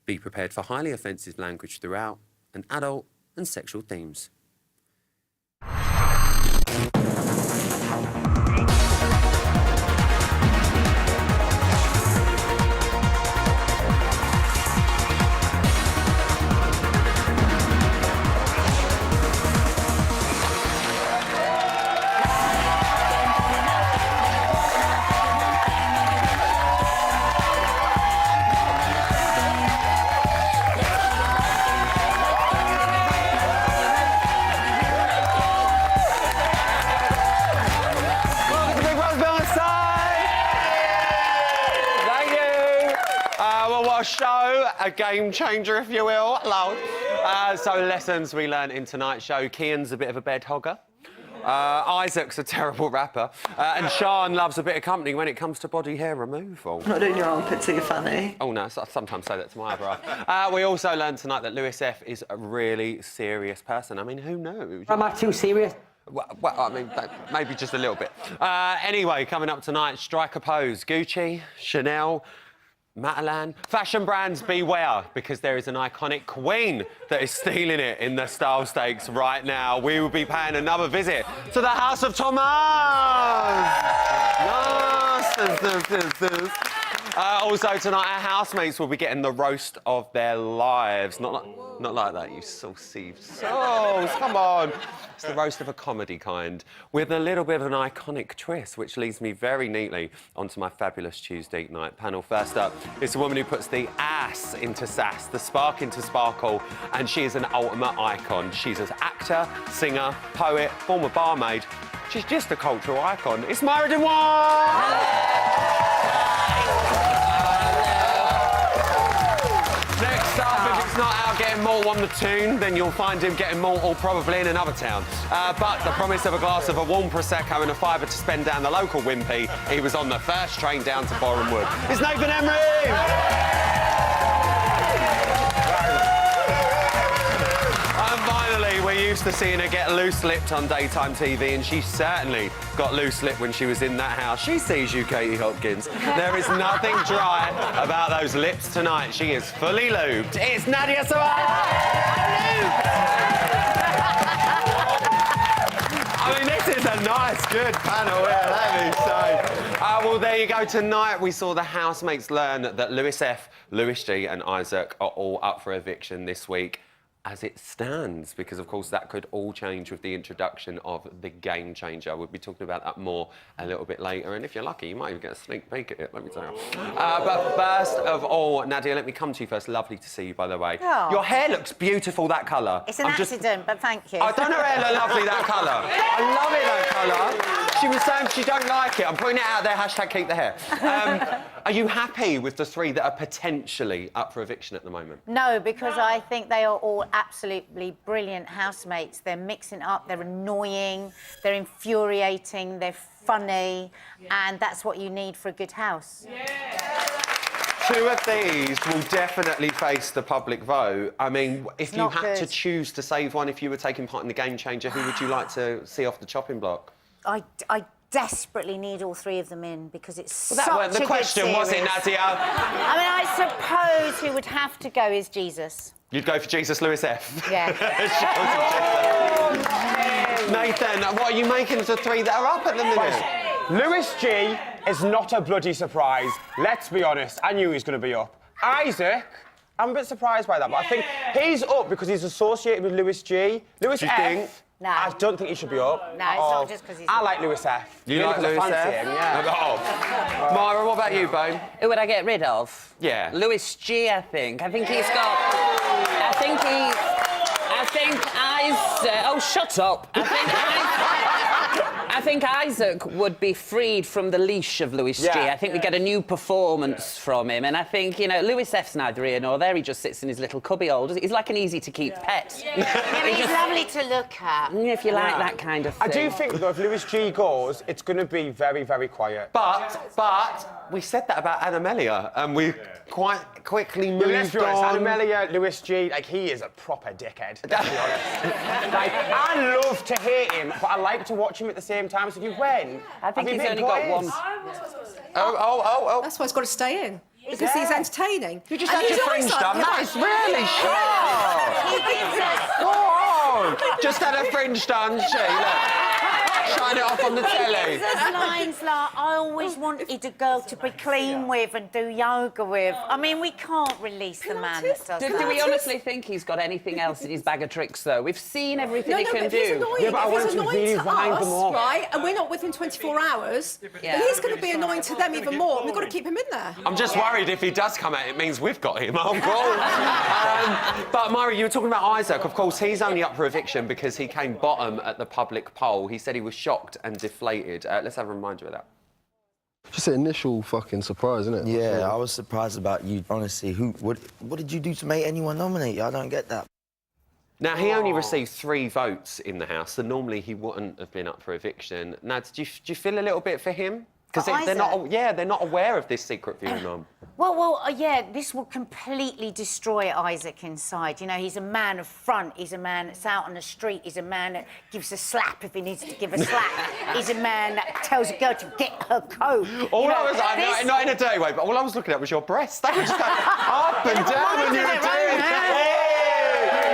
Be prepared for highly offensive language throughout and adult and sexual themes. What a show, a game changer, if you will. Hello. So lessons we learned in tonight's show. Kian's a bit of a bed hogger. Isaac's a terrible rapper. And Sean loves a bit of company when it comes to body hair removal. Not doing your armpits, are you funny? Oh, no, I sometimes say that to my other half. We also learned tonight that Lewis F is a really serious person. I mean, who knows? Am I too serious? Well, I mean, maybe just a little bit. Anyway, coming up tonight, strike a pose. Gucci, Chanel, Matalan. Fashion brands, beware, because there is an iconic queen that is stealing it in the style stakes right now. We will be paying another visit to the House of Thomas. Yes. Also tonight, our housemates will be getting the roast of their lives. Not like that, you saucy souls. Come on. It's the roast of a comedy kind, with a little bit of an iconic twist, which leads me very neatly onto my fabulous Tuesday night panel. First up, it's a woman who puts the ass into sass, the spark into sparkle, and she is an ultimate icon. She's an actor, singer, poet, former barmaid. She's just a cultural icon. It's Myra Denwan! Next up, if it's not out getting malt on the tune, then you'll find him getting malt probably in another town. But the promise of a glass of a warm Prosecco and a fiver to spend down the local Wimpy, he was on the first train down to Boreham Wood. It's Nathan Emery! And finally, we're used to seeing her get loose-lipped on daytime TV, and she certainly got loose-lipped when she was in that house. She sees you, Katie Hopkins. There is nothing dry about those lips tonight. She is fully lubed. It's Nadia I mean, this is a nice, good panel here, let me say. Well, there you go. Tonight, we saw the housemates learn that Lewis F, Lewis G and Isaac are all up for eviction this week, as it stands, because, of course, that could all change with the introduction of the game changer. We'll be talking about that more a little bit later, and if you're lucky, you might even get a sneak peek at it, let me tell you. But first of all, Nadia, let me come to you first. Lovely to see you, by the way. Oh. Your hair looks beautiful, that colour. It's an accident, but thank you. I don't know her hair look lovely, that colour. I love it, that colour. She was saying she don't like it. I'm putting it out there, hashtag keep the hair. Are you happy with the three that are potentially up for eviction at the moment? No, because I think they are all absolutely brilliant housemates. They're mixing up, they're annoying, they're infuriating, they're funny, and that's what you need for a good house. Two of these will definitely face the public vote. I mean, if you had to choose to save one, if you were taking part in the game changer, who would you like to see off the chopping block? I desperately need all three of them in because it's such a good That wasn't the question, was it, Nadia? I mean, I suppose who would have to go is Jesus. You'd go for Jesus Lewis F? Yeah. Nathan, what are you making of the three that are up at the minute? Lewis G is not a bloody surprise. Let's be honest, I knew he was going to be up. Isaac, I'm a bit surprised by that, but I think he's up because he's associated with Lewis G. Lewis F, no. I don't think he should be up. No, it's not just because he's... I like Lewis F. You like Lewis F? Yeah. Myra, what about you, babe? Who would I get rid of? Yeah. Lewis G, I think. I think he's got... Oh, shut up. I think Isaac would be freed from the leash of Lewis G. I think we get a new performance from him. And I think, you know, Lewis F's neither here nor there. He just sits in his little cubbyhole. He's like an easy-to-keep pet. Yeah, but he's lovely to look at. If you like that kind of thing. I do think, though, if Lewis G goes, it's going to be very, very quiet. But we said that about Animelia, and we quite quickly moved Let's be honest, on. Animelia, Lewis G, like, he is a proper dickhead, let's be honest. Like, I love to hate him, but I like to watch him at the same time. So if you win, I think he's only got one. Oh. That's why it's got to stay in. because he's entertaining. You just And had your his fringe eyesight- done. That is really sharp. He gives us... Go on. Just had a fringe done, she. Look. Shine it off on the telly. He gives us lines like, I always wanted a girl to be clean with and do yoga with. I mean, we can't release the man that does Do that. we honestly think he's got anything else in his bag of tricks, though? We've seen everything he but can if he's do. annoying, Yeah, but I if want he's him to annoying really to wind them us, up. right, and we're not within 24 hours, then he's going to be annoying to them even more, and we've got to keep him in there. I'm just worried if he does come out, it means we've got him on board. But Myra, you were talking about Isaac. Of course, he's only up for eviction because he came bottom at the public poll. He said he was shocked and deflated. Let's have a reminder of that. Just an initial fucking surprise, isn't it? Yeah, I was surprised about you. Honestly, what did you do to make anyone nominate you? I don't get that. Now, he only received 3 votes in the House, so normally he wouldn't have been up for eviction. Now, do you feel a little bit for him? Because they're not, they're not aware of this secret viewing on. Well, yeah, this will completely destroy Isaac inside. You know, he's a man of front. He's a man that's out on the street. He's a man that gives a slap if he needs to give a slap. He's a man that tells a girl to get her coat. Not in a dirty way, but all I was looking at was your breasts. They were just going up and down when you were doing it.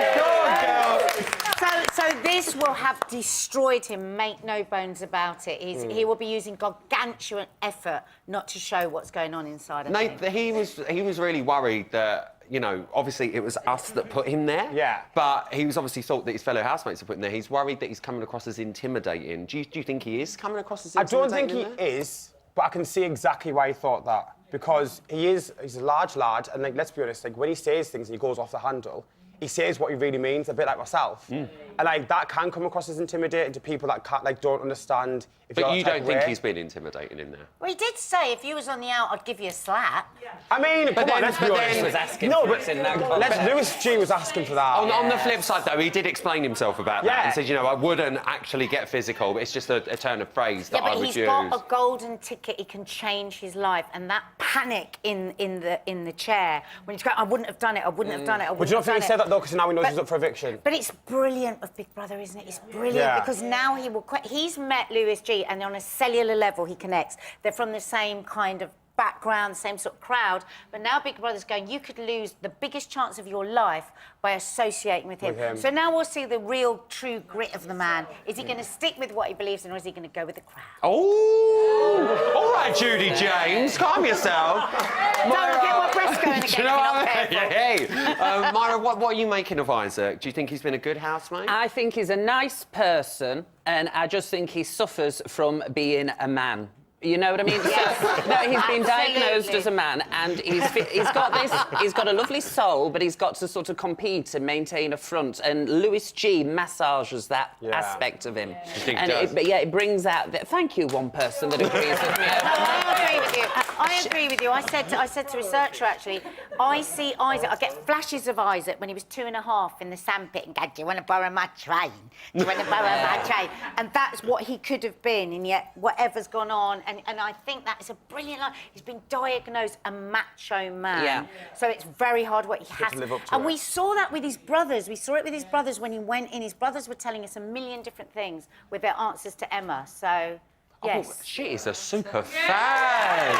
So this will have destroyed him, make no bones about it. He will be using gargantuan effort not to show what's going on inside of him. He was really worried that, you know, obviously it was us that put him there. Yeah. But he was obviously thought that his fellow housemates had put him there. He's worried that he's coming across as intimidating. Do you think he is coming across as I intimidating? don't think he is, but I can see exactly why he thought that. Because he's a large lad, and like, let's be honest, like when he says things and he goes off the handle, he says what he really means, a bit like myself. And like that can come across as intimidating to people that don't understand. But you don't think he's been intimidating in there? Well, he did say if you was on the out, I'd give you a slap. I mean, come on, let's be honest. He was asking no, for but it in that Lewis G was asking for that. On the flip side, though, he did explain himself about that Yeah. and said, you know, I wouldn't actually get physical, but it's just a turn of phrase that I would use. He's got a golden ticket. He can change his life, and that panic in the chair when he's going, I wouldn't have done it. I wouldn't have done it. I But wouldn't you don't have think done he it. said that though, because now he knows But- he's up for eviction. But it's brilliant of Big Brother, isn't it? It's brilliant Yeah. because now he will quit. He's met Lewis G, and on a cellular level, he connects. They're from the same kind of background, same sort of crowd. But now Big Brother's going, you could lose the biggest chance of your life by associating with him. So now we'll see the real, true grit of the man. Is he going to stick with what he believes in, or is he going to go with the crowd? Oh! All right, Judy James, calm yourself. Don't get my breast going again. Do you know what I if you're mean? not careful. Hey, Myra, what are you making of Isaac? Do you think he's been a good housemate? I think he's a nice person, and I just think he suffers from being a man. You know what I mean? Yes. So, no, he's been diagnosed Absolutely. as a man, and he's got a lovely soul, but he's got to sort of compete and maintain a front. And Lewis G massages that aspect of him. You think and he does? it brings out. Thank you, one person that agrees with me. I agree with you. I agree with you. I said to researcher actually, I see Isaac. I get flashes of Isaac when he was 2.5 in the sandpit and go, "Do you want to borrow my train? Do you want to borrow my train?" And that's what he could have been. And yet, whatever's gone on, and I think that is a brilliant line. He's been diagnosed a macho man. Yeah. So it's very hard work. He has to live up to and it. we saw that with his brothers. We saw it with his brothers when he went in. His brothers were telling us a million different things with their answers to Emma. So. Yes. Oh, she is a super fan.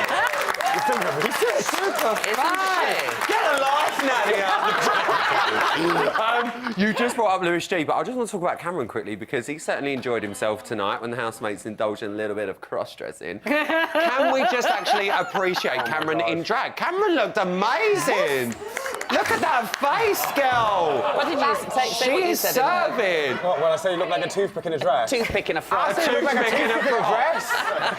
Super fan. Get a life, Nadia. You just brought up Lewis G, but I just want to talk about Cameron quickly because he certainly enjoyed himself tonight when the housemates indulged in a little bit of cross-dressing. Can we just actually appreciate Cameron in drag? Cameron looked amazing. Look at that face, girl. What did you say? She What you is said serving. What, when I say you look like a toothpick in a dress? Toothpick in a I frock. say you look like a Toothpick in a toothpick in a dress.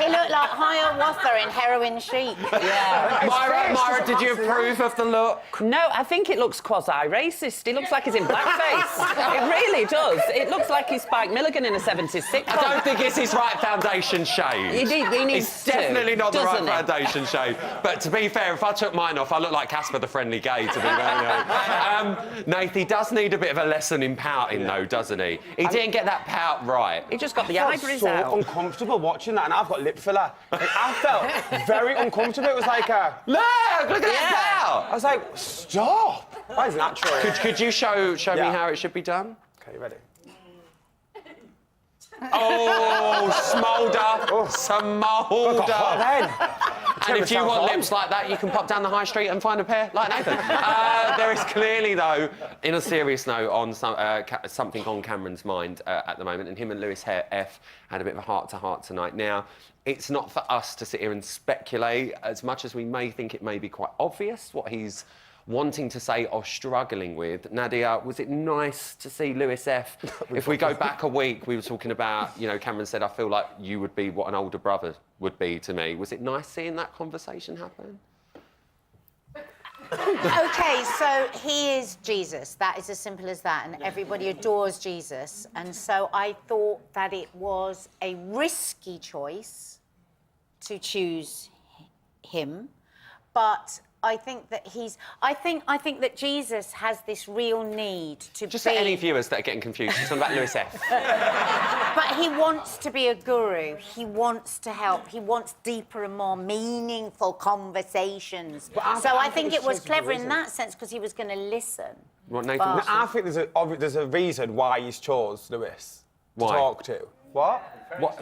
He looked like Hiawatha in Heroin Chic. Yeah. Myra, did you approve of the look? No, I think it looks quasi-racist. He looks like he's in blackface. It really does. It looks like he's Spike Milligan in a 70s sitcom. I don't think it's his right foundation shade. He needs It's to, definitely not the right doesn't it? foundation shade. But to be fair, if I took mine off, I look like Casper the Friendly Gay, to be very honest. Nath, he does need a bit of a lesson in pouting, though, doesn't he? He didn't get that pout right. He just got the I ivories felt so out. uncomfortable watching that, and I've got lip filler. Like, I felt very uncomfortable. It was like a... Look at that pout! I was like, stop! That is natural. Could you show me Yeah. how it should be done? Okay, you ready? Oh, smolder. Some Got hot molder. then. And if you want lips like that, you can pop down the high street and find a pair like Nathan. There is clearly, though, in a serious note, on something on Cameron's mind at the moment, and him and Lewis F had a bit of a heart-to-heart tonight. Now, it's not for us to sit here and speculate, as much as we may think it may be quite obvious what he's wanting to say or struggling with. Nadia, was it nice to see Lewis F? If we go back a week, we were talking about, you know, Cameron said, I feel like you would be what an older brother would be to me. Was it nice seeing that conversation happen? OK, so he is Jesus. That is as simple as that, and everybody adores Jesus. And so I thought that it was a risky choice to choose him, but I think that I think that Jesus has this real need to Just be... for any viewers that are getting confused, it's about Lewis F. But he wants to be a guru. He wants to help. He wants deeper and more meaningful conversations. So I think it was clever in that sense because he was going to listen. What, Nathan? But- I think there's a reason why he's chose Lewis to Why? talk to. What?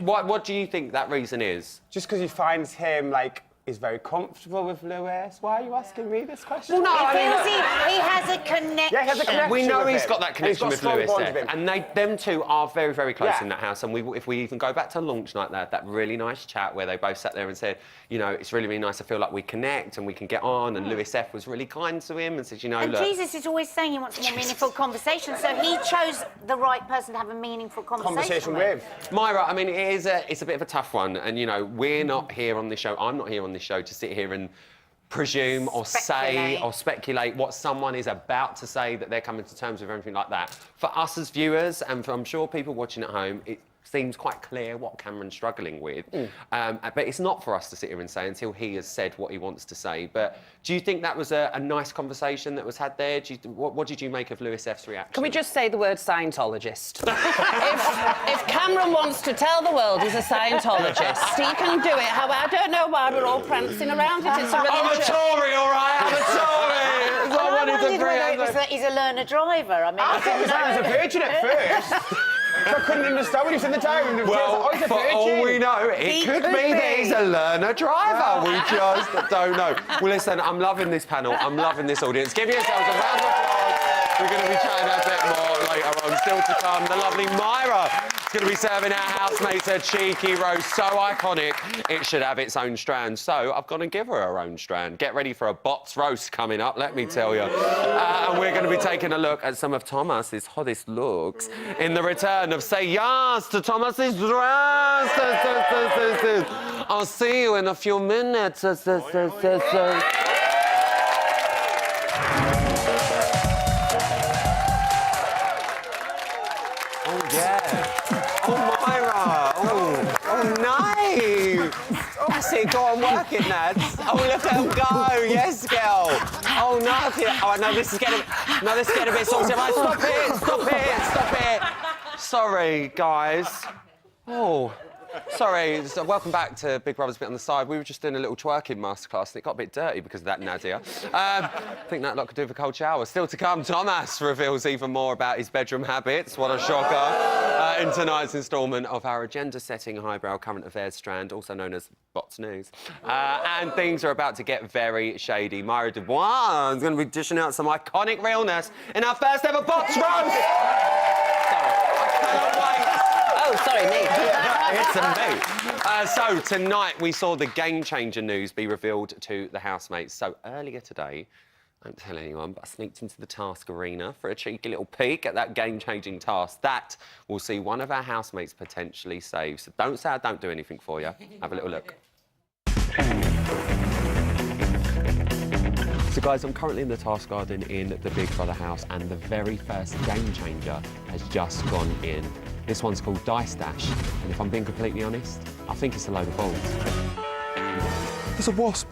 What do you think that reason is? Just because he finds him, like, he's very comfortable with Lewis. Why are you asking me this question? Well, no, He I mean, feels look, he has a connection. Yeah, he has a connection. we know with he's him. got that And he's connection got a with strong Lewis bond F, with him. and them two are very, very close in that house. And if we even go back to launch night, they had that really nice chat where they both sat there and said, you know, it's really, really nice. I feel like we connect and we can get on. And Lewis F was really kind to him and said, you know, And look. Jesus is always saying he wants more meaningful conversation, so he chose the right person to have a meaningful conversation with. Myra, I mean, it's a bit of a tough one. And, you know, we're not here on this show. I'm not here on this show to sit here and presume or say or speculate what someone is about to say, that they're coming to terms with, everything like that. For us as viewers, and for, I'm sure, people watching at home, it seems quite clear what Cameron's struggling with. But it's not for us to sit here and say until he has said what he wants to say. But do you think that was a nice conversation that was had there? What did you make of Lewis F's reaction? Can we just say the word Scientologist? if Cameron wants to tell the world he's a Scientologist, he can do it. However, I don't know why we're all prancing around it. It's a religion. I'm a Tory, all right? I'm a Tory! Well, I wondered whether it was that he's a learner driver. I mean, I thought it was like he was a virgin at first. So I couldn't understand when he was in the diary room. Well, he's a for all virgin. we know, it could be that he's a learner driver. We just don't know. Well, listen, I'm loving this panel. I'm loving this audience. Give yourselves a round of applause. We're going to be chatting a bit more later on. Still to come, the lovely Myra is going to be serving our housemates a cheeky roast. So iconic, it should have its own strand. So I've got to give her her own strand. Get ready for a bots roast coming up, let me tell you. And we're going to be taking a look at some of Thomas's hottest looks in the return of Say Yes to Thomas's dress. I'll see you in a few minutes. Oh, yeah. Oh, Myra. Oh, nice. That's it. Go on, work it, Nads. Oh, look at him go. Yes, girl. Oh, no. Oh, no, this is getting a bit saucy. Right, stop it. Sorry, guys. Oh. Sorry, so welcome back to Big Brother's Bit on the Side. We were just doing a little twerking masterclass and it got a bit dirty because of that, Nadia. I think that lot could do with a cold shower. Still to come, Thomas reveals even more about his bedroom habits. What a shocker. In tonight's instalment of our agenda-setting highbrow current affairs strand, also known as Bots News. And things are about to get very shady. Myra Dubois is going to be dishing out some iconic realness in our first ever Bots Roast! Sorry, I cannot wait. Oh, sorry, me. It's a me. So tonight we saw the game-changer news be revealed to the housemates. So earlier today, don't tell anyone, but I sneaked into the task arena for a cheeky little peek at that game-changing task. That will see one of our housemates potentially saved. So don't say I don't do anything for you. Have a little look. So guys, I'm currently in the task garden in the Big Brother house and the very first game changer has just gone in. This one's called Dice Dash, and if I'm being completely honest, I think it's a load of balls. It's a wasp.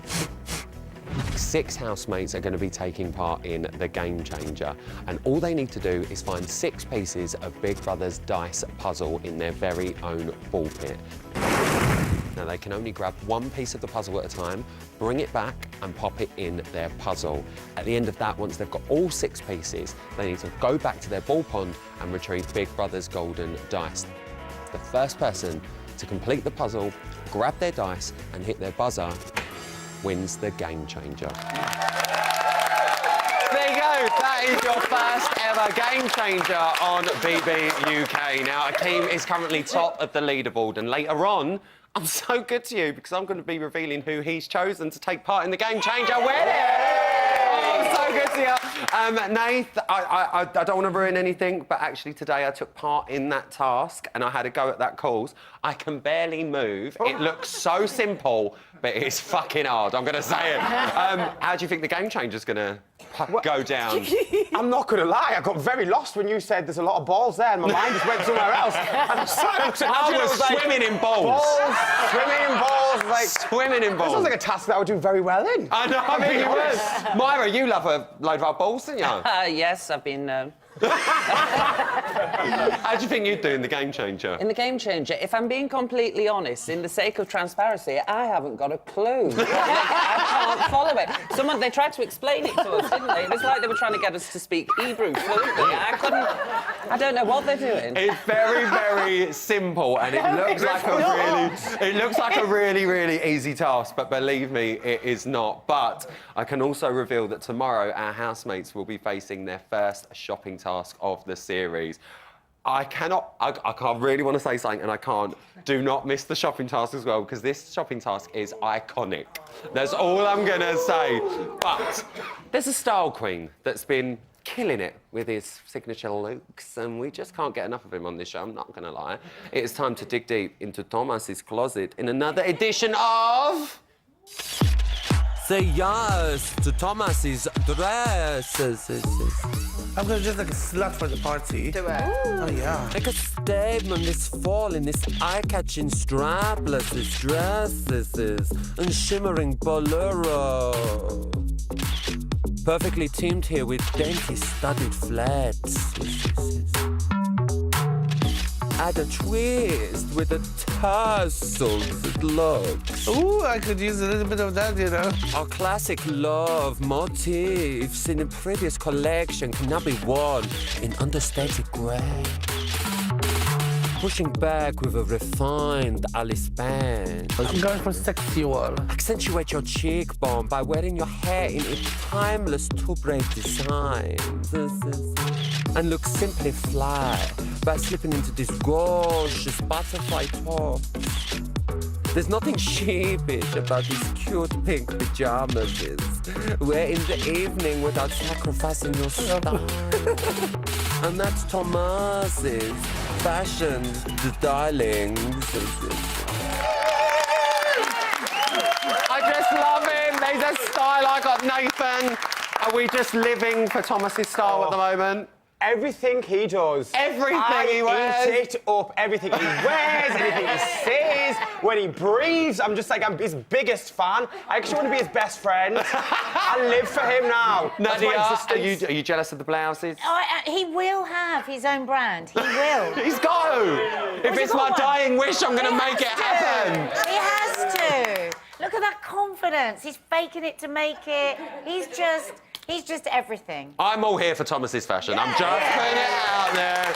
6 housemates are going to be taking part in the game changer, and all they need to do is find 6 pieces of Big Brother's dice puzzle in their very own ball pit. Now, they can only grab one piece of the puzzle at a time, bring it back and pop it in their puzzle. At the end of that, once they've got all 6 pieces, they need to go back to their ball pond and retrieve Big Brother's golden dice. The first person to complete the puzzle, grab their dice and hit their buzzer wins the game changer. There you go. That is your first ever game changer on BBUK. Now, Akeem is currently top of the leaderboard, and later on, I'm so good to you because I'm going to be revealing who he's chosen to take part in the game changer with. Oh, so good to you. Nath, I don't want to ruin anything, but actually today I took part in that task and I had a go at that cause. I can barely move. It looks so simple, but it's fucking hard, I'm going to say it. How do you think the game changer's going to go down? I'm not going to lie, I got very lost when you said there's a lot of balls there and my mind just went somewhere else. And I was swimming in balls. Swimming in balls, like... Swimming in balls. That sounds like a task that I would do very well in. I know, I mean, you would. Myra, you love a load of balls, didn't you? Yes, I've been... How do you think you'd do in the game changer? In the game changer, if I'm being completely honest, in the sake of transparency, I haven't got a clue. I can't follow it. They tried to explain it to us, didn't they? It was like they were trying to get us to speak Hebrew fluently. I don't know what they're doing. It's very, very simple, and it looks like a really, really easy task, but believe me, it is not. But I can also reveal that tomorrow our housemates will be facing their first shopping task of the series. I really want to say something, and I can't. Do not miss the shopping task as well, because this shopping task is iconic. That's all I'm going to say. But there's a style queen that's been killing it with his signature looks, and we just can't get enough of him on this show, I'm not going to lie. It's time to dig deep into Thomas's closet in another edition of... Say yes to Thomas's dresses. I'm gonna dress like a slut for the party. Do it. Oh, yeah. Make a statement this fall in this eye-catching strapless dresses and shimmering bolero. Perfectly teamed here with dainty studded flats. Add a twist with a tasseled look. Ooh, I could use a little bit of that, you know. Our classic love motifs in a previous collection can now be worn in understated grey. Pushing back with a refined Alice band. I'm going for sexual. Accentuate your cheekbone by wearing your hair in a timeless two-braid design. And look simply fly by slipping into this gorgeous butterfly top. There's nothing sheepish about these cute pink pajamas. Wear in the evening without sacrificing your style. And that's Thomas's fashion, the darlings. I just love him. There's a style. I got Nathan. Are we just living for Thomas's style at the moment? Everything he does. Everything he wears. I eat it up. Everything he wears, anything he says, when he breathes. I'm just like, I'm his biggest fan. I actually want to be his best friend. I live for him now. Nadia, are you jealous of the blouses? He will have his own brand. He will. He's got to. If it's my dying wish, I'm going to make it happen. He has to. Look at that confidence. He's faking it to make it. He's just everything. I'm all here for Thomas's fashion. I'm just putting it out there.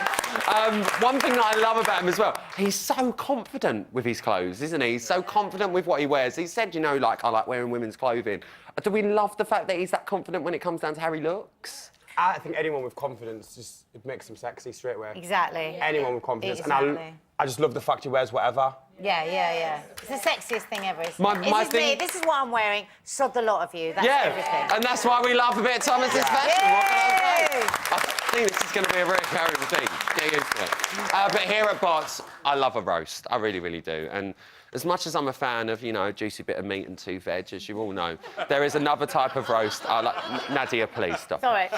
One thing that I love about him as well, he's so confident with his clothes, isn't he? He's so confident with what he wears. He said, you know, like, I like wearing women's clothing. Do we love the fact that he's that confident when it comes down to how he looks? I think anyone with confidence, it makes them sexy straight away. Exactly. Anyone with confidence. Exactly. And I just love the fact he wears whatever. Yeah. It's the sexiest thing ever, isn't it? This is what I'm wearing. Sod the lot of you. That's everything. And that's why we love a bit of Thomas's fashion. What can I say? I think this is going to be a very recurring routine. Get used to it. But here at Bots, I love a roast. I really, really do. And as much as I'm a fan of, you know, a juicy bit of meat and two veg, as you all know, there is another type of roast I like. Nadia, please stop. Sorry.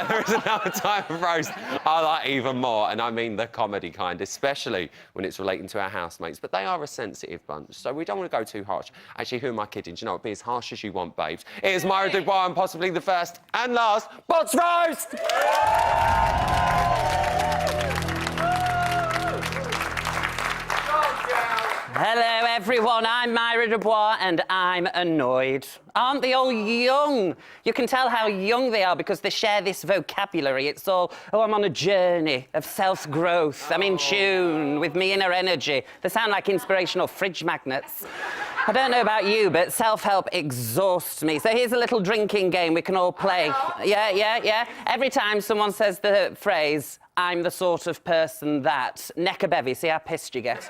There is another type of roast I like even more, and I mean the comedy kind, especially when it's relating to our housemates. But they are a sensitive bunch, so we don't want to go too harsh. Actually, who am I kidding? Do you know what? Be as harsh as you want, babes. It is Myra Dubois and possibly the first and last Bots Roast! Hello, everyone. I'm Myra Dubois, and I'm annoyed. Aren't they all young? You can tell how young they are because they share this vocabulary. It's all, oh, I'm on a journey of self-growth. I'm in tune with me inner energy. They sound like inspirational fridge magnets. I don't know about you, but self-help exhausts me. So here's a little drinking game we can all play. Yeah. Every time someone says the phrase, I'm the sort of person that, neck a bevy, see how pissed you get?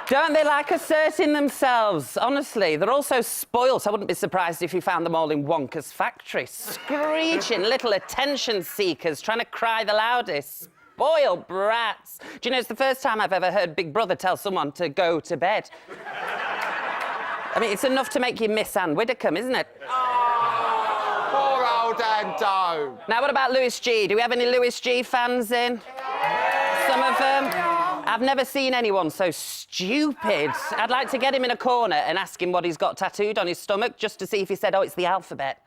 Don't they like asserting themselves? Honestly, they're all so spoilt. I wouldn't be surprised if you found them all in Wonka's factory, screeching little attention seekers, trying to cry the loudest. Spoiled brats. Do you know, it's the first time I've ever heard Big Brother tell someone to go to bed. I mean, it's enough to make you miss Anne Widdecombe, isn't it? Oh, poor old Ando. Now, what about Louis G? Do we have any Louis G fans in? Some of them? I've never seen anyone so stupid. I'd like to get him in a corner and ask him what he's got tattooed on his stomach, just to see if he said, oh, it's the alphabet.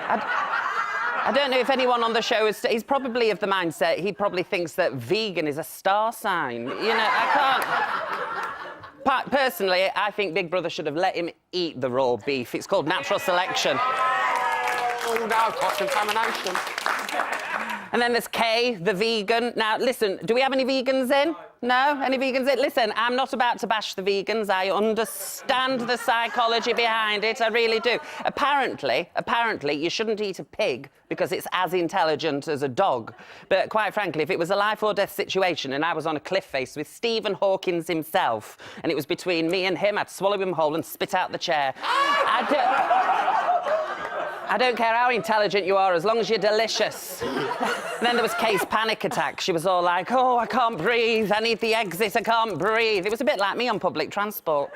I don't know if anyone on the show is... He's probably of the mindset, he probably thinks that vegan is a star sign. You know, I can't... Personally, I think Big Brother should have let him eat the raw beef. It's called natural selection. Oh, no, cross-contamination. And then there's Kay, the vegan. Now, listen, do we have any vegans in? No? Any vegans in? Listen, I'm not about to bash the vegans. I understand the psychology behind it. I really do. Apparently, you shouldn't eat a pig because it's as intelligent as a dog. But quite frankly, if it was a life or death situation and I was on a cliff face with Stephen Hawkins himself and it was between me and him, I'd swallow him whole and spit out the chair. I don't care how intelligent you are, as long as you're delicious. And then there was Kay's panic attack. She was all like, oh, I can't breathe, I need the exit, I can't breathe. It was a bit like me on public transport.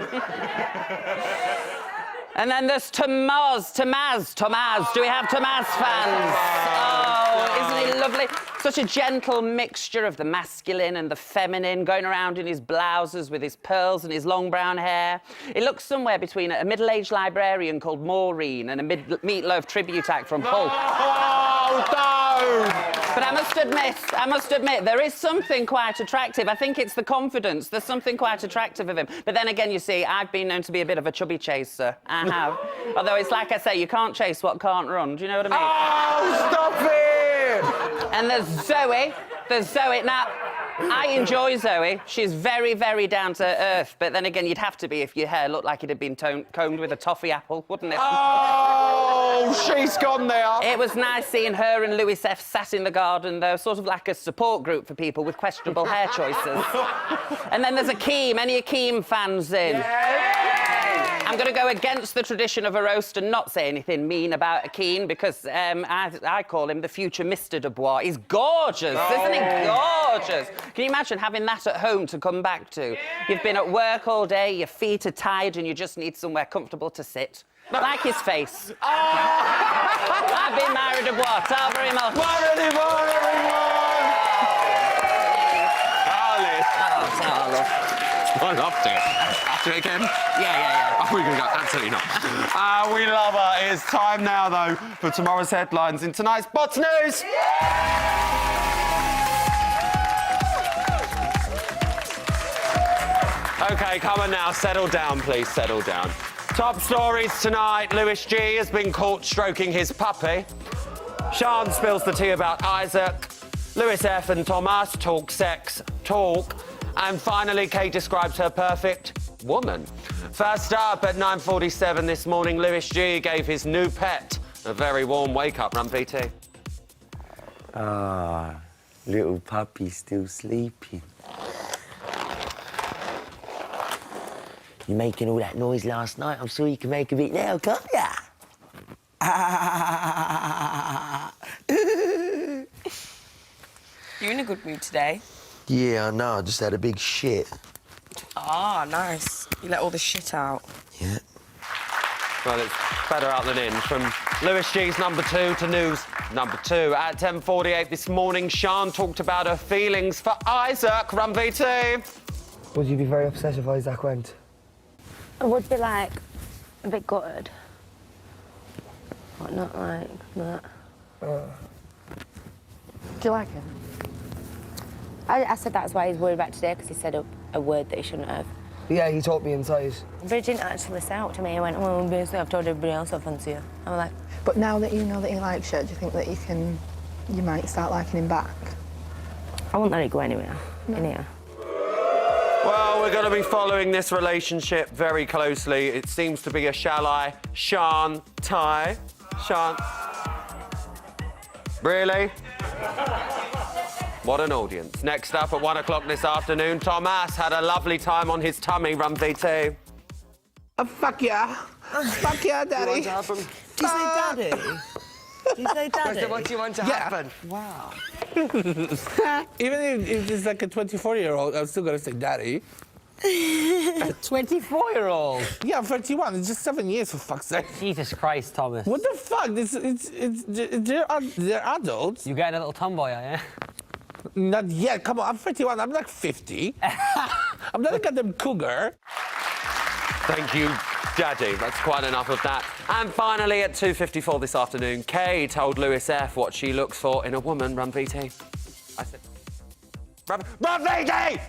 And then there's Tamaz. Do we have Tamaz fans? Oh, isn't he lovely? Such a gentle mixture of the masculine and the feminine, going around in his blouses with his pearls and his long brown hair. It looks somewhere between a middle-aged librarian called Maureen and a Meatloaf tribute act from Hulk. Oh, no! But I must admit, there is something quite attractive. I think it's the confidence. There's something quite attractive of him. But then again, you see, I've been known to be a bit of a chubby chaser. I have. Although it's like I say, you can't chase what can't run. Do you know what I mean? Oh, stop it! And there's Zoe. Now, I enjoy Zoe. She's very, very down to earth. But then again, you'd have to be if your hair looked like it had been combed with a toffee apple, wouldn't it? Oh, she's gone there. It was nice seeing her and Louis F. sat in the garden, though, sort of like a support group for people with questionable hair choices. And then there's Akeem. Any Akeem fans in? I'm going to go against the tradition of a roast and not say anything mean about Akeem because I call him the future Mr. Dubois. He's gorgeous, isn't he? Gorgeous. Can you imagine having that at home to come back to? You've been at work all day, your feet are tired and you just need somewhere comfortable to sit. Like his face. Oh. I've been Myra Dubois. Ta very much. Myra Dubois, everyone! I loved it. Do it again? Yeah. Oh, we're going to go. Absolutely not. We love her. It's time now, though, for tomorrow's headlines in tonight's Bots News. OK, come on now. Settle down, please. Settle down. Top stories tonight. Louis G has been caught stroking his puppy. Sian spills the tea about Isaac. Louis F and Thomas talk sex, talk. And finally, Kate describes her perfect woman. First up at 9:47 this morning, Louis G gave his new pet a very warm wake-up. Run, VT. Ah, little puppy still sleeping. You making all that noise last night? I'm sure you can make a bit now, can't ya? You in a good mood today? Yeah, I know. I just had a big shit. Ah, nice. You let all the shit out. Yeah. Well, it's better out than in. From Louis G's number 2 to news number 2. At 10:48 this morning, Sian talked about her feelings for Isaac. Run, VT. Would you be very upset if Isaac went? I would be, like, a bit gutted. But not like that. Do you like him? I said that's why he's worried about today, because he said a word that he shouldn't have. But yeah, he taught me inside. Bridge didn't actually say out to me. He went, well, basically I've told everybody else I fancy you. I'm like... But now that you know that he likes you, do you think that you might start liking him back? I won't let it go anywhere in here. Well, we're going to be following this relationship very closely. It seems to be a shall I, Sean tie. Sean. Really? What an audience. Next up at 1 o'clock this afternoon, Thomas had a lovely time on his tummy, Run VT. Fuck yeah. Fuck yeah, Daddy. Do you say daddy? Do you say daddy? What do you want to happen? Wow. Even if it's like a 24-year-old, I'm still gonna say daddy. A 24-year-old? Yeah, I'm 31. It's just 7 years, for fuck's sake. Jesus Christ, Thomas. What the fuck? They're adults. You getting a little tomboy, are you? Not yet. Come on, I'm 31. I'm like 50. I'm not a goddamn cougar. Thank you, Daddy. That's quite enough of that. And finally, at 2:54 this afternoon, Kay told Lewis F what she looks for in a woman. Run VT. I said, Run VT!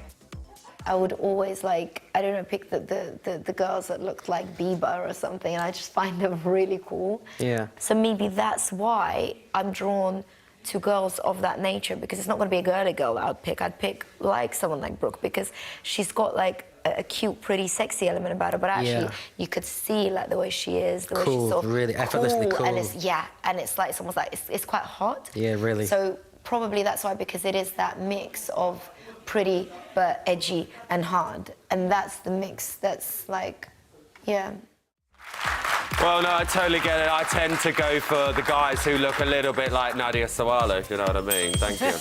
I would always, like, I don't know, pick the girls that looked like Bieber or something, and I just find them really cool. Yeah. So maybe that's why I'm drawn to girls of that nature, because it's not going to be a girly girl that I'd pick. I'd pick, like, someone like Brooke, because she's got, like, a cute, pretty, sexy element about her, but actually you could see, like, the way she is, the way she's so really effortlessly cool. And it's, and it's, like, it's almost like, it's quite hot. Yeah, really. So probably that's why, because it is that mix of pretty but edgy and hard, and that's the mix that's like, yeah. Well, no, I totally get it. I tend to go for the guys who look a little bit like Nadia Sawalha, if you know what I mean. Thank you.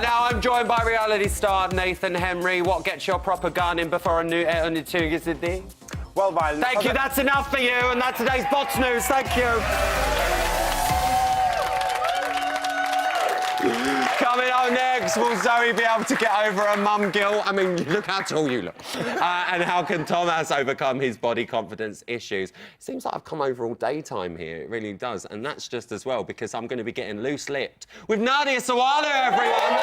Now I'm joined by reality star Nathan Henry. What gets your proper gun in before a new s19e10b? Well, violence. Thank you. That's enough for you, and that's today's Bots News. Thank you. Coming up next, will Zoe be able to get over her mum guilt? I mean, look how tall you look. And how can Thomas overcome his body confidence issues? It seems like I've come over all daytime here. It really does. And that's just as well, because I'm going to be getting loose-lipped with Nadia Sawalha, everyone.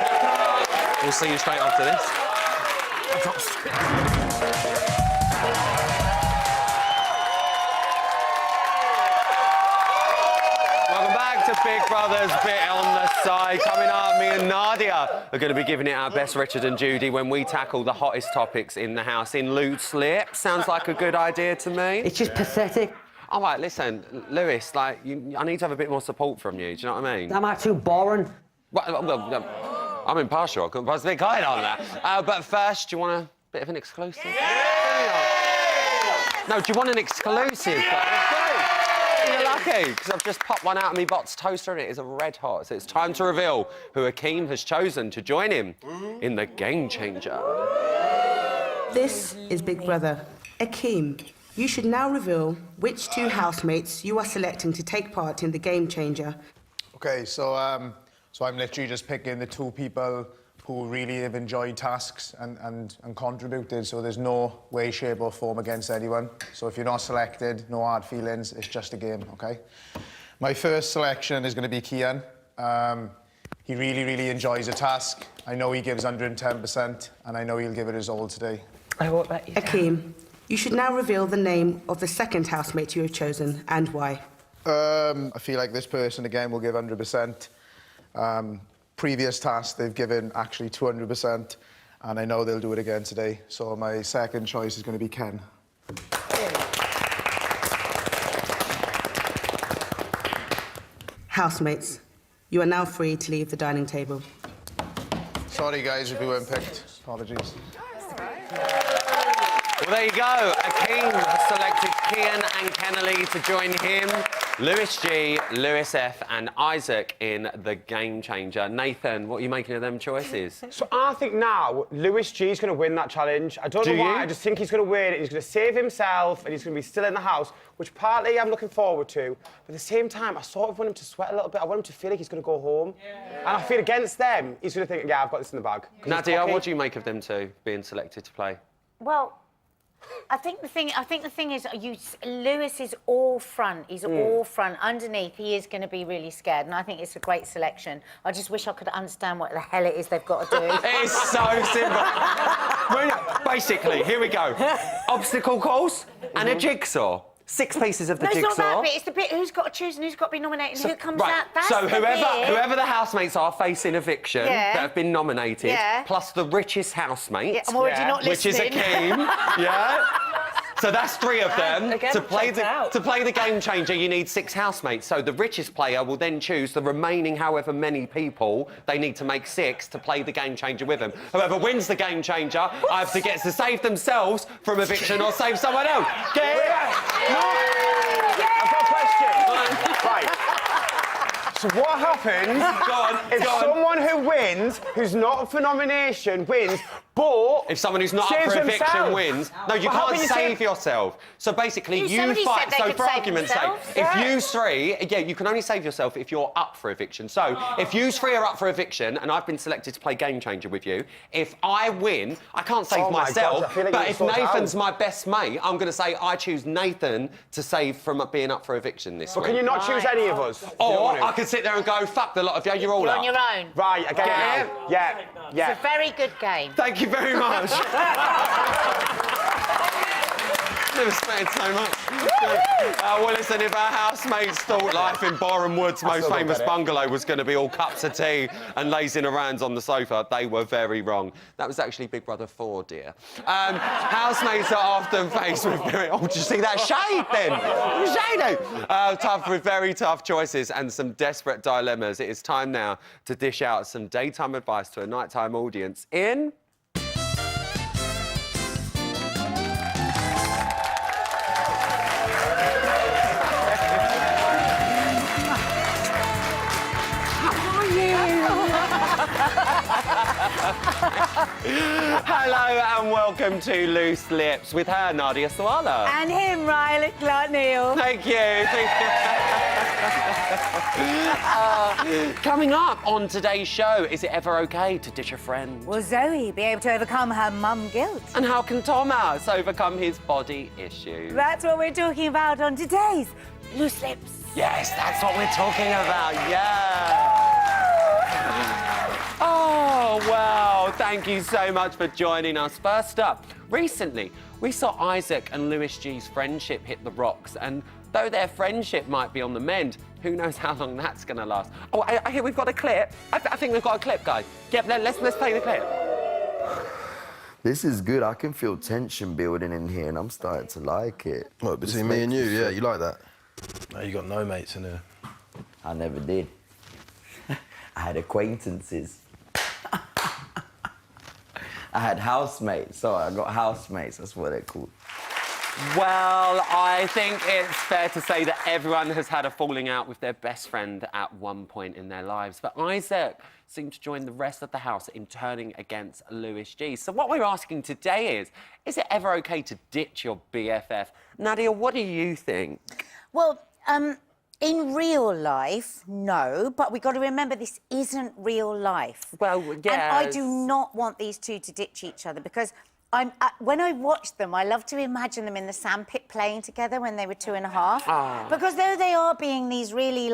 That's right. We'll see you straight after this. Big Brother's bit on the side. Coming up, me and Nadia are going to be giving it our best Richard and Judy when we tackle the hottest topics in the house in loose lips. Sounds like a good idea to me. It's just pathetic. All right, listen, Lewis, like, I need to have a bit more support from you. Do you know what I mean? Am I too boring? Well, I'm impartial. I couldn't possibly comment on that. But first, do you want a bit of an exclusive? Yeah! No, do you want an exclusive? You're lucky, because I've just popped one out of my Bots toaster and it is a red hot. So it's time to reveal who Akeem has chosen to join him in the Game Changer. This is Big Brother. Akeem, you should now reveal which two housemates you are selecting to take part in the Game Changer. Okay, so I'm literally just picking the two people who really have enjoyed tasks and contributed, so there's no way, shape or form against anyone. So if you're not selected, no hard feelings, it's just a game, OK? My first selection is going to be Kian. He really enjoys a task. I know he gives 110%, and I know he'll give it his all today. I hope that Akeem, you should now reveal the name of the second housemate you have chosen, and why. I feel like this person, again, will give 100%. Previous tasks, they've given actually 200%, and I know they'll do it again today. So my second choice is going to be Ken. Housemates, you are now free to leave the dining table. Sorry, guys, if you weren't picked. Apologies. Well, there you go. Akeem has selected Kian and Kennelly to join him. Lewis G, Lewis F and Isaac in the Game Changer. Nathan, what are you making of them choices? So I think now Lewis G is going to win that challenge. I don't know why, I just think he's going to win it. He's going to save himself and he's going to be still in the house, which partly I'm looking forward to. But at the same time, I sort of want him to sweat a little bit. I want him to feel like he's going to go home. Yeah. And I feel against them, he's going to think, yeah, I've got this in the bag. Nadia, what do you make of them two being selected to play? Well, I think the thing is, Lewis is all front. He's all front. Underneath, he is going to be really scared, and I think it's a great selection. I just wish I could understand what the hell it is they've got to do. It's so simple. Basically, here we go. Obstacle course and a jigsaw. 6 pieces of the jigsaw. It's not that bit. It's the bit who's got to choose and who's got to be nominated and who comes out. That's so the whoever the housemates are facing eviction that have been nominated, plus the richest housemate, I'm already not which is listening. Akeem, So that's 3 of them. Again, To play the game changer, you need 6 housemates. So the richest player will then choose the remaining however many people they need to make 6 to play the game changer with them. Whoever wins the game changer either gets to save themselves from eviction or save someone else. I've got a question. Right. So what happens if someone who wins, who's not up for nomination, wins, but if someone who's not up for eviction wins, no, you can't save yourself. So basically, you fight. So for argument's sake, if you 3, you can only save yourself if you're up for eviction. So if you 3 are up for eviction, and I've been selected to play Game Changer with you, if I win, I can't save myself. But if Nathan's my best mate, I'm going to say I choose Nathan to save from being up for eviction this week. But can you not choose any of us? Or I can sit there and go, fuck the lot of you, you're all You're up. on your own. Right, I get it now. Yeah. It's a very good game. Thank you very much. Never spent so much. Well, listen, if our housemates thought life in Boreham Wood's most famous bungalow was going to be all cups of tea and lazing around on the sofa, they were very wrong. That was actually Big Brother 4, dear. Housemates are often faced with very... Oh, did you see that shade then? Shady! With very tough choices and some desperate dilemmas. It is time now to dish out some daytime advice to a nighttime audience in... Hello and welcome to Loose Lips with her, Nadia Swallow. And him, Riley Clark Neal. Thank you. Coming up on today's show, is it ever okay to ditch a friend? Will Zoe be able to overcome her mum guilt? And how can Thomas overcome his body issues? That's what we're talking about on today's Loose Lips. Yes, that's what we're talking about, yeah. Oh, well, thank you so much for joining us. First up, recently, we saw Isaac and Lewis G's friendship hit the rocks, and though their friendship might be on the mend, who knows how long that's going to last. Oh, I hear we've got a clip. I think we've got a clip, guys. Yep, let's play the clip. This is good. I can feel tension building in here, and I'm starting to like it. What, between me and you? Yeah, you like that? No, you got no mates in here. I never did. I had acquaintances. I had housemates. Sorry, I got housemates. That's what they're called. Well, I think it's fair to say that everyone has had a falling out with their best friend at one point in their lives. But Isaac seemed to join the rest of the house in turning against Lewis G. So what we're asking today is it ever okay to ditch your BFF? Nadia, what do you think? Well, in real life, no, but we've got to remember this isn't real life. Well, yes. And I do not want these two to ditch each other because when I watch them, I love to imagine them in the sandpit playing together when they were 2.5. Oh. Because though they are being these really,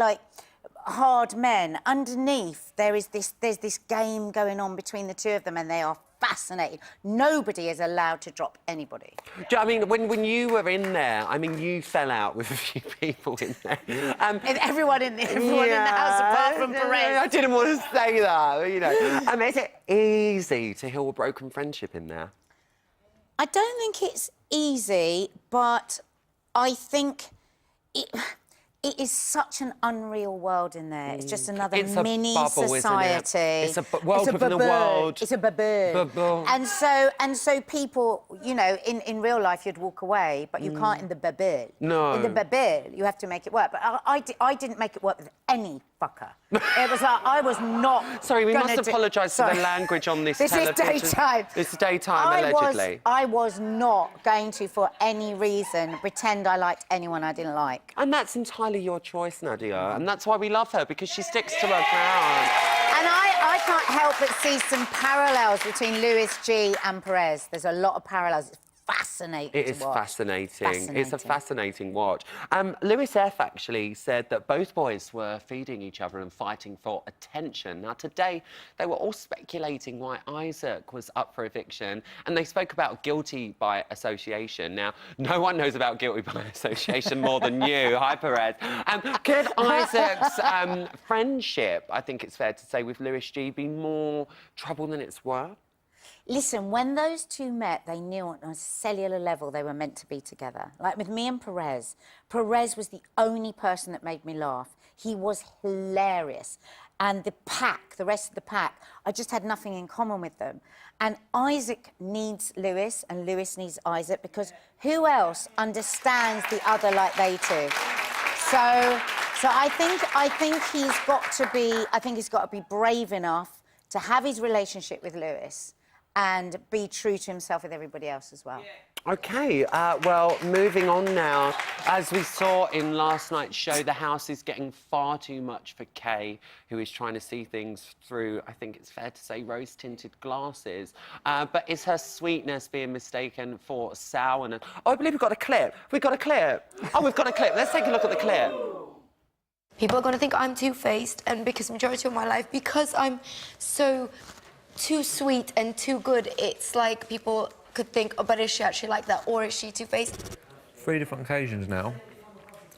hard men, underneath there's this game going on between the two of them and they are fascinating. Nobody is allowed to drop anybody. Do you know, I mean, when you were in there, I mean, you fell out with a few people in there. And everyone in the house apart from Perez. I didn't want to say that, you know. Is it easy to heal a broken friendship in there? I don't think it's easy, but I think it is such an unreal world in there. It's just another mini bubble, society. It's a world within the world. It's a bubble. And so people, you know, in real life you'd walk away, but you can't in the bubble. No. In the bubble, you have to make it work. But I didn't make it work with any fucker. It was like I was not. Sorry, we must apologise for the language on this television. This is daytime. This is daytime, allegedly. I was not going to, for any reason, pretend I liked anyone I didn't like. And that's entirely your choice, Nadia. And that's why we love her, because she sticks to her ground. And I can't help but see some parallels between Lewis G and Perez. There's a lot of parallels. It's fascinating It to is watch. fascinating. It's a fascinating watch. Lewis F. actually said that both boys were feeding each other and fighting for attention. Now, today, they were all speculating why Isaac was up for eviction, and they spoke about guilty by association. Now, no one knows about guilty by association more than you. Hi, Perez. Could Isaac's friendship, I think it's fair to say, with Lewis G be more trouble than it's worth? Listen, when those two met, they knew on a cellular level they were meant to be together. Like with me and Perez, Perez was the only person that made me laugh. He was hilarious. And the pack, the rest of the pack, I just had nothing in common with them. And Isaac needs Lewis, and Lewis needs Isaac, because who else understands the other like they do? So I think he's got to be brave enough to have his relationship with Lewis and be true to himself with everybody else as well. OK, well, moving on now. As we saw in last night's show, the house is getting far too much for Kay, who is trying to see things through, I think it's fair to say, rose-tinted glasses. But is her sweetness being mistaken for sourness? Oh, I believe we've got a clip. We've got a clip. Oh, we've got a clip. Let's take a look at the clip. People are going to think I'm two-faced, and because majority of my life, because I'm so too sweet and too good, it's like people could think, oh, but is she actually like that, or is she two-faced? 3 different occasions now,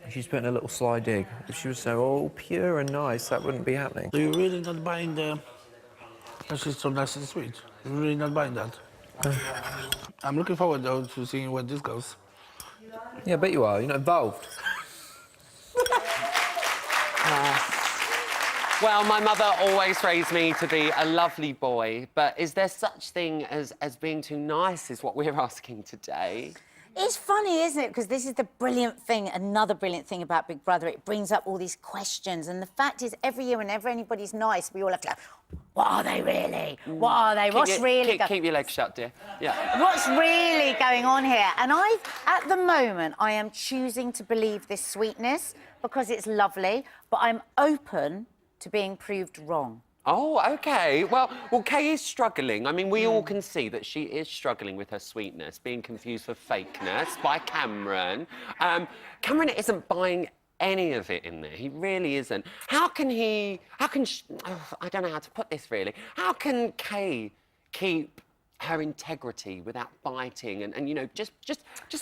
she's putting a little sly dig. If she was so pure and nice, that wouldn't be happening. So you're really not buying that she's so nice and sweet? You're really not buying that? I'm looking forward, though, to seeing where this goes. Yeah, I bet you are. You're not involved. Well, my mother always raised me to be a lovely boy, but is there such thing as being too nice is what we're asking today? It's funny, isn't it? Because this is the brilliant thing, another brilliant thing about Big Brother. It brings up all these questions. And the fact is, every year, whenever anybody's nice, we all have to go, what are they really? What are they? Keep your legs shut, dear. Yeah. What's really going on here? And at the moment, I am choosing to believe this sweetness because it's lovely, but I'm open to being proved wrong. Oh, OK. Well, Kay is struggling. I mean, we all can see that she is struggling with her sweetness, being confused for fakeness by Cameron. Cameron isn't buying any of it in there. He really isn't. I don't know how to put this, really. How can Kay keep her integrity without biting and you know, just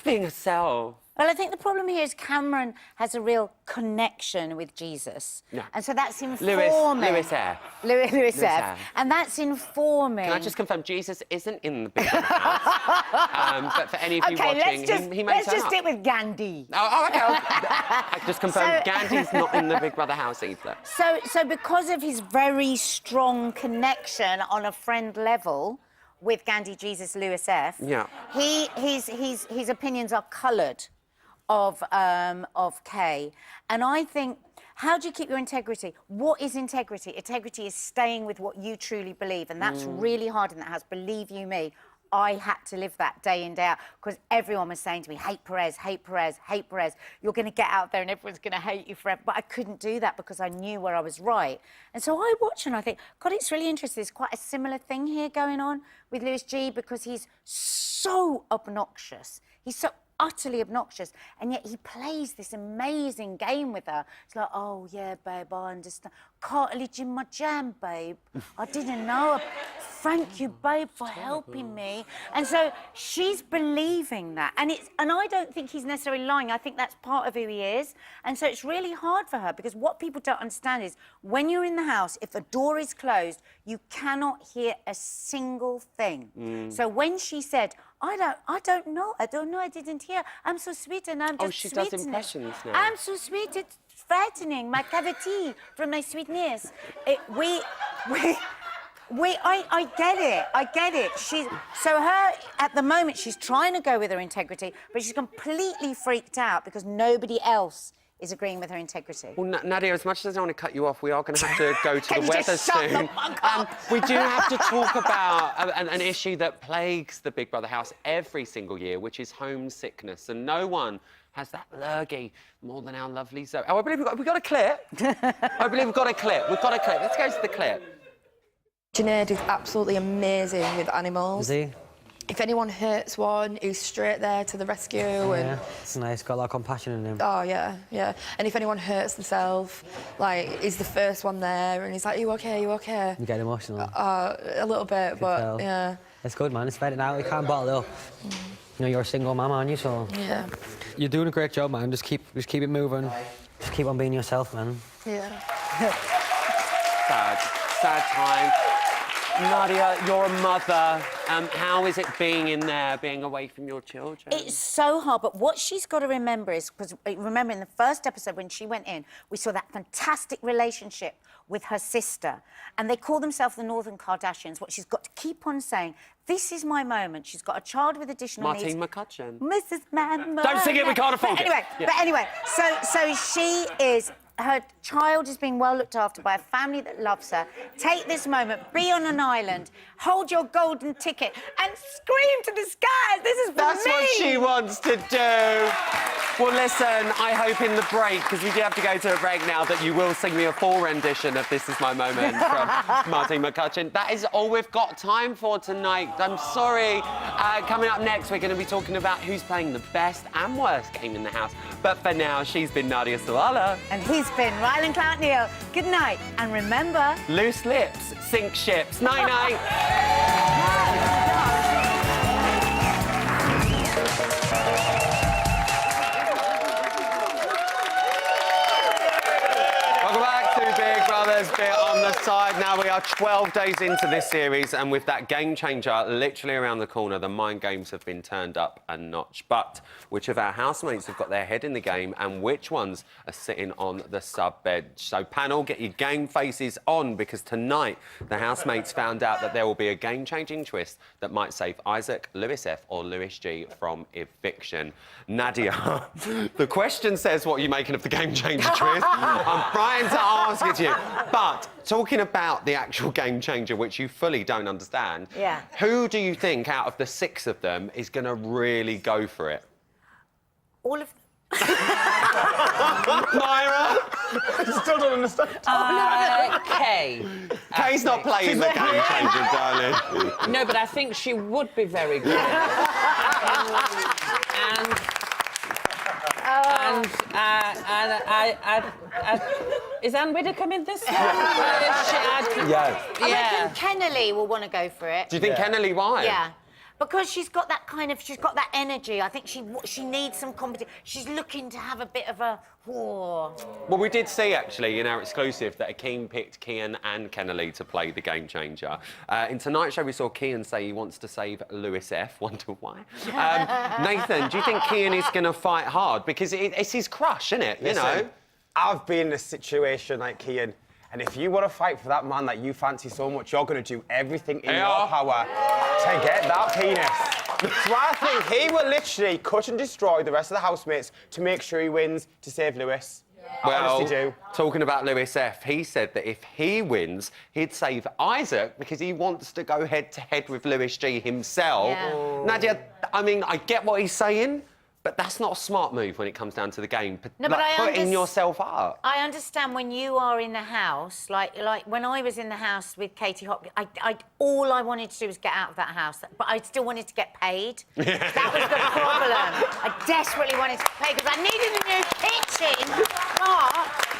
being herself? Well, I think the problem here is Cameron has a real connection with Jesus. Yeah. And so that's informing... Lewis F. Lewis F. And that's informing... Can I just confirm, Jesus isn't in the Big Brother house? But for any of you watching, he may let's turn just up. stick with Gandhi. Oh, OK. I just confirmed Gandhi's not in the Big Brother house either. So because of his very strong connection on a friend level with Gandhi, Jesus, Lewis F, yeah, his opinions are coloured of Kay. And I think, how do you keep your integrity? What is integrity? Integrity is staying with what you truly believe, and that's really hard in that house. Believe you me, I had to live that day in, day out, because everyone was saying to me, hate Perez, hate Perez, hate Perez. You're going to get out there and everyone's going to hate you forever. But I couldn't do that because I knew where I was right. And so I watch and I think, God, it's really interesting. There's quite a similar thing here going on with Lewis G, because he's so obnoxious. He's so utterly obnoxious, and yet he plays this amazing game with her. It's like, oh yeah, babe, I understand. Cartilage in my jam, babe. I didn't know. Thank you, babe, for helping me. And so she's believing that, and I don't think he's necessarily lying. I think that's part of who he is, and so it's really hard for her, because what people don't understand is when you're in the house, if the door is closed, you cannot hear a single thing. So when she said, I don't know, I didn't hear. I'm so sweet and I'm just she sweetening. does impressions now. I'm so sweet, it's frightening, my cavity from my sweetness. I get it. So at the moment, she's trying to go with her integrity, but she's completely freaked out because nobody else is agreeing with her integrity. Well, Nadia, as much as I don't want to cut you off, we are going to have to go to the weather soon. We do have to talk about an issue that plagues the Big Brother house every single year, which is homesickness. And no one has that lurgy more than our lovely Zoe. Oh, I believe we've got a clip. I believe we've got a clip. Let's go to the clip. Junaid is absolutely amazing with animals. Is he? if anyone hurts one, he's straight there to the rescue. Yeah, it's nice. Got a lot of compassion in him. Oh, yeah, yeah. And if anyone hurts themselves, like, he's the first one there, and he's like, you okay, you okay? You get emotional. A little bit, but, tell. yeah. It's good, man. It's fed it out. You can't bottle it up. You know, you're a single mum, aren't you? So Yeah. you're doing a great job, man. Just keep it moving. Just keep on being yourself, man. Yeah. Sad time. Nadia, you're a mother. How is it being in there, being away from your children? It's so hard, but what she's got to remember is, because remember in the first episode when she went in, we saw that fantastic relationship with her sister, and they call themselves the Northern Kardashians. What she's got to keep on saying, this is my moment. She's got a child with additional needs. Martine McCutcheon. Mrs. Man. Don't sing it, we can't afford it. But anyway, so she is... Her child is being well looked after by a family that loves her. Take this moment, be on an island, hold your golden ticket and scream to the skies, this is for That's me! what she wants to do. Well, listen, I hope in the break, because we do have to go to a break now, that you will sing me a full rendition of This Is My Moment from Martine McCutcheon. That is all we've got time for tonight. I'm sorry. Coming up next, we're going to be talking about who's playing the best and worst game in the house. But for now, she's been Nadia Sawalha. And he's been Ryland Clout Neal. Good night, and remember... Loose lips, sink ships. Night-night. Welcome back to Big Brother's Bit on the Side. Now we are 12 days into this series, and with that game changer literally around the corner, the mind games have been turned up a notch. But which of our housemates have got their head in the game, and which ones are sitting on the sub bench? So panel, get your game faces on, because tonight the housemates found out that there will be a game-changing twist that might save Isaac, Lewis F or Lewis G from eviction. Nadia, the question says what you're making of the game-changer twist. I'm trying to ask it to you. But talking about the actual game changer, which you fully don't understand, Yeah. who do you think out of the 6 of them is going to really go for it? All of them. Myra? Still don't understand. Kay. Kay's not playing the game changer, darling. No, but I think she would be very good. And is Anne Widdecombe in this one? Yeah. I reckon Kennelly will want to go for it. Do you think Kennelly, why? Yeah. Because she's got that she's got that energy. I think she needs some competition. She's looking to have a bit of a war. Well, we did see, actually, in our exclusive, that Akeem picked Kian and Kennelly to play the game changer. In tonight's show, we saw Kian say he wants to save Lewis F. Wonder why. Nathan, do you think Kian is going to fight hard? Because it's his crush, isn't it? Listen, You know? I've been in a situation like Kian, and if you want to fight for that man that you fancy so much, you're going to do everything in your power to get that penis. So I think he will literally cut and destroy the rest of the housemates to make sure he wins to save Lewis. I honestly do. Talking about Lewis F, he said that if he wins, he'd save Isaac because he wants to go head-to-head with Lewis G himself. Yeah. Nadia, I mean, I get what he's saying, but that's not a smart move when it comes down to the game. No, but putting yourself up. I understand when you are in the house, like when I was in the house with Katie Hopkins, all I wanted to do was get out of that house, but I still wanted to get paid. That was the problem. I desperately wanted to get paid because I needed a new kitchen.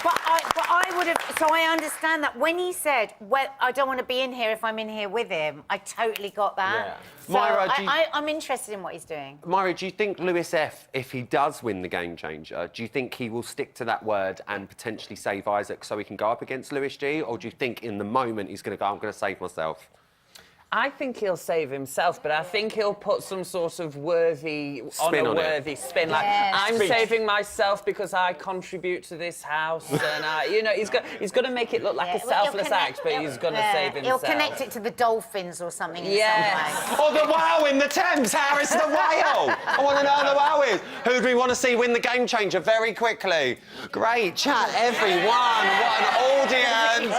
But I would have. So I understand that when he said, "Well, I don't want to be in here if I'm in here with him," I totally got that. Yeah. So Myra, I'm interested in what he's doing. Myra, do you think Lewis F, if he does win the game changer, do you think he will stick to that word and potentially save Isaac so he can go up against Lewis G? Or do you think in the moment he's going to go, I'm going to save myself? I think he'll save himself, but I think he'll put some sort of worthy, honour-worthy spin. Like, I'm saving myself because I contribute to this house, and you know, he's got to make it look like a selfless act, but he's going to save himself. He'll connect it to the dolphins or something in some way. Or the whale in the Thames, Harris, the whale! I want to know who the whale is. Who do we want to see win the game changer very quickly? Great chat, everyone. What an audience.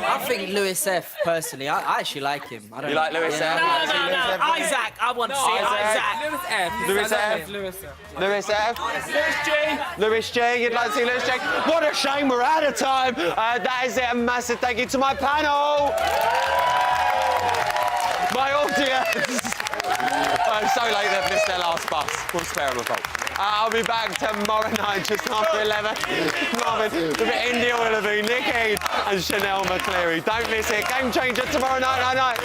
I think Lewis F, personally, I actually like him. I don't You like Lewis F? No, Isaac. I want to see Isaac. Lewis F. Lewis F. Lewis F. Lewis G. Lewis G. You'd like to see Lewis G? What a shame we're out of time. That is it. A massive thank you to my panel. My audience. so late they've missed their last bus. We'll spare them a fault. I'll be back tomorrow night just after 11. Marvin, with India Willoughby, Nick Eade and Chanel McCleary. Don't miss it. Game Changer tomorrow night.